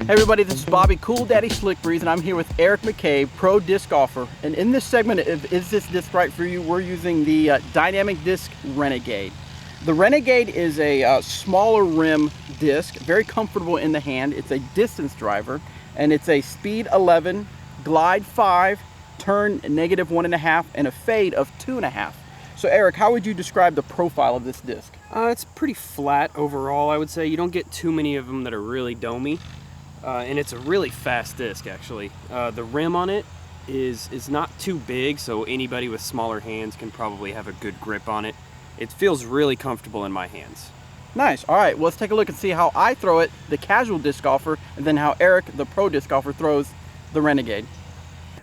Hey everybody, this is Bobby Cool Daddy Slick Breeze, and I'm here with Eric McCabe, pro disc golfer. And in this segment of Is This Disc Right For You, we're using the Dynamic Disc Renegade. The Renegade is a smaller rim disc, very comfortable in the hand. It's a distance driver, and it's a speed 11, glide 5, turn -1.5, and a fade of 2.5. So Eric, how would you describe the profile of this disc? It's pretty flat overall, I would say. You don't get too many of them that are really domey. And it's a really fast disc, actually. The rim on it is not too big, so anybody with smaller hands can probably have a good grip on it. It feels really comfortable in my hands. Nice. All right, well, let's take a look and see how I throw it, the casual disc golfer, and then how Eric, the pro disc golfer, throws the Renegade.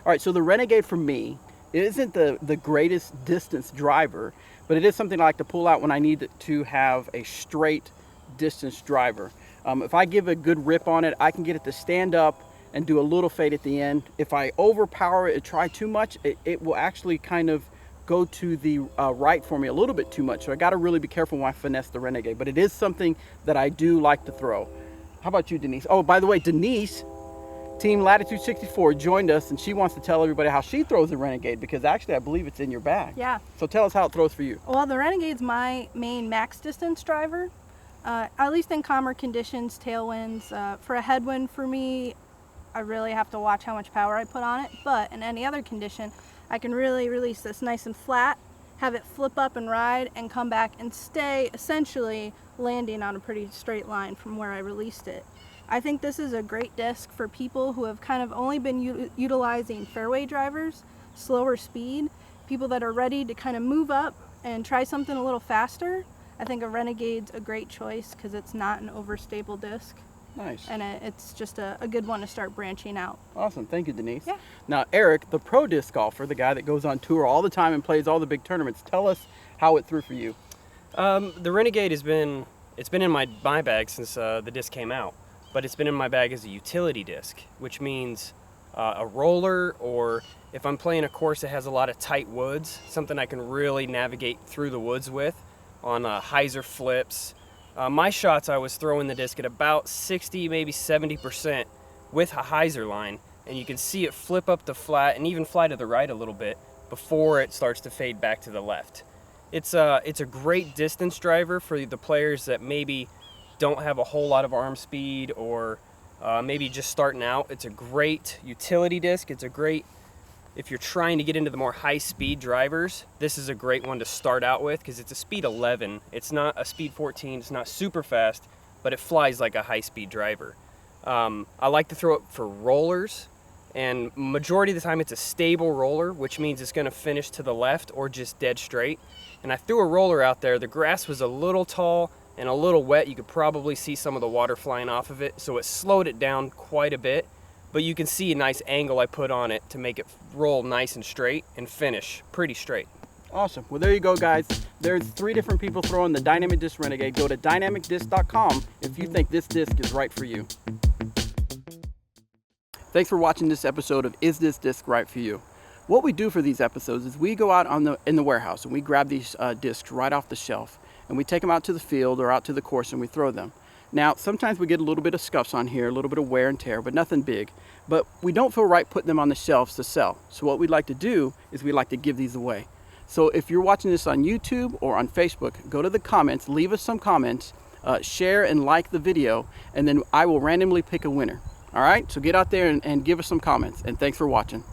All right, so the Renegade for me, it isn't the greatest distance driver, but it is something I like to pull out when I need to have a straight distance driver. If I give a good rip on it, I can get it to stand up and do a little fade at the end. If I overpower it and try too much, it will actually kind of go to the right for me a little bit too much. So I got to really be careful when I finesse the Renegade, but it is something that I do like to throw. How about you, Denise? Oh, by the way, Denise, Team Latitude 64, joined us, and she wants to tell everybody how she throws the Renegade, because actually I believe it's in your bag. Yeah. So tell us how it throws for you. Well, the Renegade's my main max distance driver. At least in calmer conditions, tailwinds. For a headwind for me, I really have to watch how much power I put on it, but in any other condition, I can really release this nice and flat, have it flip up and ride, and come back and stay essentially landing on a pretty straight line from where I released it. I think this is a great disc for people who have kind of only been utilizing fairway drivers, slower speed, people that are ready to kind of move up and try something a little faster. I think a Renegade's a great choice because it's not an overstable disc. Nice. And it's just a good one to start branching out. Awesome. Thank you, Denise. Yeah. Now, Eric, the pro disc golfer, the guy that goes on tour all the time and plays all the big tournaments, tell us how it threw for you. The Renegade it's been in my bag since the disc came out, but it's been in my bag as a utility disc, which means a roller, or if I'm playing a course that has a lot of tight woods, something I can really navigate through the woods with on hyzer flips. My shots, I was throwing the disc at about 60, maybe 70% with a hyzer line, and you can see it flip up the flat and even fly to the right a little bit before it starts to fade back to the left. It's a great distance driver for the players that maybe don't have a whole lot of arm speed, or maybe just starting out. It's a great utility disc. It's a great, if you're trying to get into the more high-speed drivers, this is a great one to start out with because it's a speed 11. It's not a speed 14. It's not super fast, but it flies like a high-speed driver. I like to throw it for rollers, and majority of the time it's a stable roller, which means it's going to finish to the left or just dead straight. And I threw a roller out there. The grass was a little tall and a little wet. You could probably see some of the water flying off of it, so it slowed it down quite a bit. But you can see a nice angle I put on it to make it roll nice and straight and finish pretty straight. Awesome. Well, there you go, guys. There's 3 different people throwing the Dynamic Disc Renegade. Go to dynamicdisc.com if you think this disc is right for you. Thanks for watching this episode of Is This Disc Right For You? What we do for these episodes is we go out in the warehouse and we grab these discs right off the shelf, and we take them out to the field or out to the course and we throw them. Now, sometimes we get a little bit of scuffs on here, a little bit of wear and tear, but nothing big. But we don't feel right putting them on the shelves to sell. So what we'd like to do is we'd like to give these away. So if you're watching this on YouTube or on Facebook, go to the comments, leave us some comments, share and like the video, and then I will randomly pick a winner. All right, so get out there and give us some comments, and thanks for watching.